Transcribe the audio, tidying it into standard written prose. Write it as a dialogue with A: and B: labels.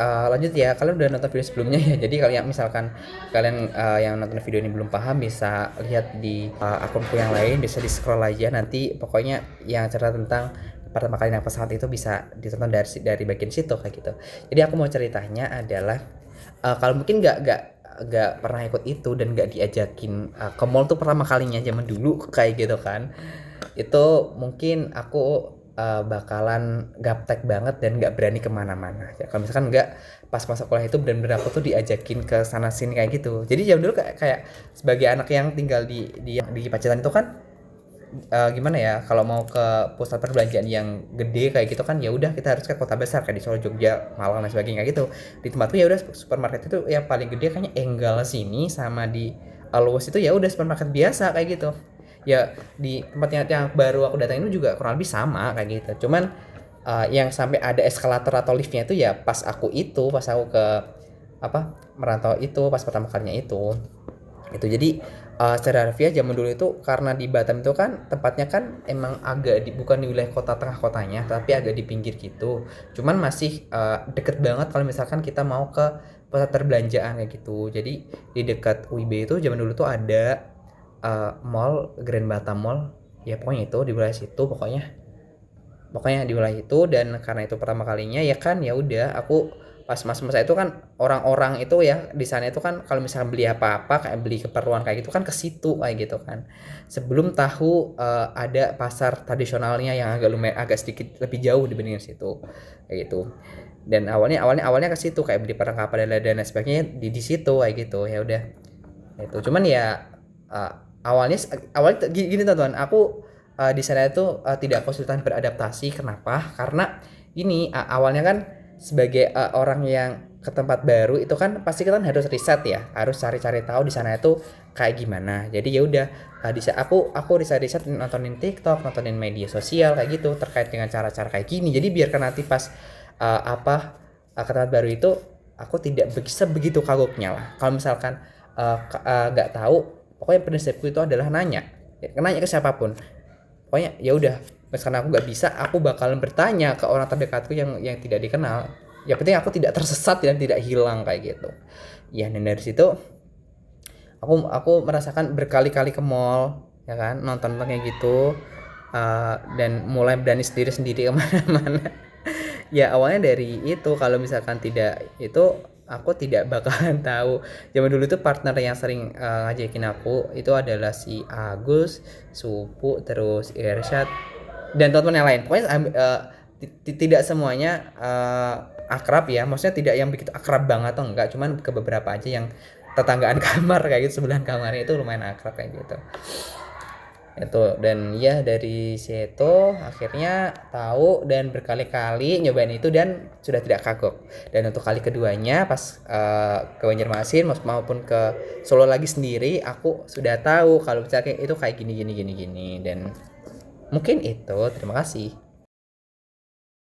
A: Lanjut ya, kalian udah nonton video sebelumnya ya. Jadi kalau yang misalkan kalian yang nonton video ini belum paham, bisa lihat di akunku yang lain, bisa di scroll aja nanti. Pokoknya yang cerita tentang pertama kali naik pesawat itu bisa ditonton dari bagian situ kayak gitu. Jadi aku mau ceritanya adalah kalau mungkin nggak pernah ikut itu dan nggak diajakin ke mall tuh pertama kalinya zaman dulu kayak gitu kan, itu mungkin aku bakalan gaptek banget dan nggak berani kemana-mana ya. Kalau misalkan nggak pas masa kuliah itu benar-benar aku tuh diajakin ke sana sini kayak gitu. Jadi jam dulu kayak sebagai anak yang tinggal di Pacitan itu kan, gimana ya, kalau mau ke pusat perbelanjaan yang gede kayak gitu kan ya udah kita harus ke kota besar kayak di Solo, Jogja, Malang dan sebagainya kayak gitu. Di tempatku ya udah supermarket itu yang paling gede kayaknya Enggal sini, sama di Alus itu ya udah supermarket biasa kayak gitu. Ya di tempat yang baru aku datang itu juga kurang lebih sama kayak gitu. Cuman yang sampai ada eskalator atau liftnya itu ya pas aku ke apa merantau itu, pas pertama kalinya itu. Jadi secara harfiah zaman dulu itu karena di Batam itu kan tempatnya kan emang agak bukan di wilayah kota tengah kotanya, tapi agak di pinggir gitu. Cuman masih deket banget kalau misalkan kita mau ke pusat perbelanjaan kayak gitu. Jadi di dekat UIB itu zaman dulu tuh ada mall Grand Batam Mall. Ya pokoknya itu di wilayah situ, pokoknya di wilayah itu. Dan karena itu pertama kalinya ya kan, ya udah aku pas masa itu kan orang-orang itu ya di sana itu kan kalau misalnya beli apa-apa kayak beli keperluan kayak gitu kan ke situ kayak gitu kan, sebelum tahu ada pasar tradisionalnya yang agak sedikit lebih jauh dibandingin situ kayak gitu. Dan awalnya ke situ kayak beli perlengkapan dan lain sebagainya di situ kayak gitu. Ya udah itu. Cuman ya uh, awalnya gini teman-teman, aku di sana itu tidak kesulitan beradaptasi. Kenapa? Karena ini awalnya kan sebagai orang yang ke tempat baru itu kan pasti kita kan harus riset ya, harus cari-cari tahu di sana itu kayak gimana. Jadi ya udah, aku riset nontonin TikTok, nontonin media sosial kayak gitu terkait dengan cara-cara kayak gini. Jadi biarkan nanti pas ke tempat baru itu aku tidak sebegitu kagoknya lah. Kalau misalkan nggak tahu, pokoknya prinsipku itu adalah nanya ke siapapun. Pokoknya ya udah, karena aku nggak bisa, aku bakalan bertanya ke orang terdekatku yang tidak dikenal. Yang penting aku tidak tersesat dan tidak hilang kayak gitu. Ya, dan dari situ aku merasakan berkali-kali ke mall ya kan, nonton kayak gitu, dan mulai berani sendiri kemana-mana. Ya awalnya dari itu, kalau misalkan tidak itu aku tidak bakalan tahu. Zaman dulu tuh partner yang sering ngajakin aku itu adalah si Agus, Supu, terus Irsyad dan teman-teman yang lain. Pokoknya tidak semuanya akrab ya, maksudnya tidak yang begitu akrab banget atau enggak, cuman ke beberapa aja yang tetanggaan kamar kayak gitu, sebelahan kamarnya itu lumayan akrab kayak gitu itu. Dan ya dari situ akhirnya tahu dan berkali-kali nyobain itu dan sudah tidak kagok. Dan untuk kali keduanya pas ke Banjarmasin maupun ke Solo lagi sendiri, aku sudah tahu kalau misalnya itu kayak gini. Dan mungkin itu. Terima kasih.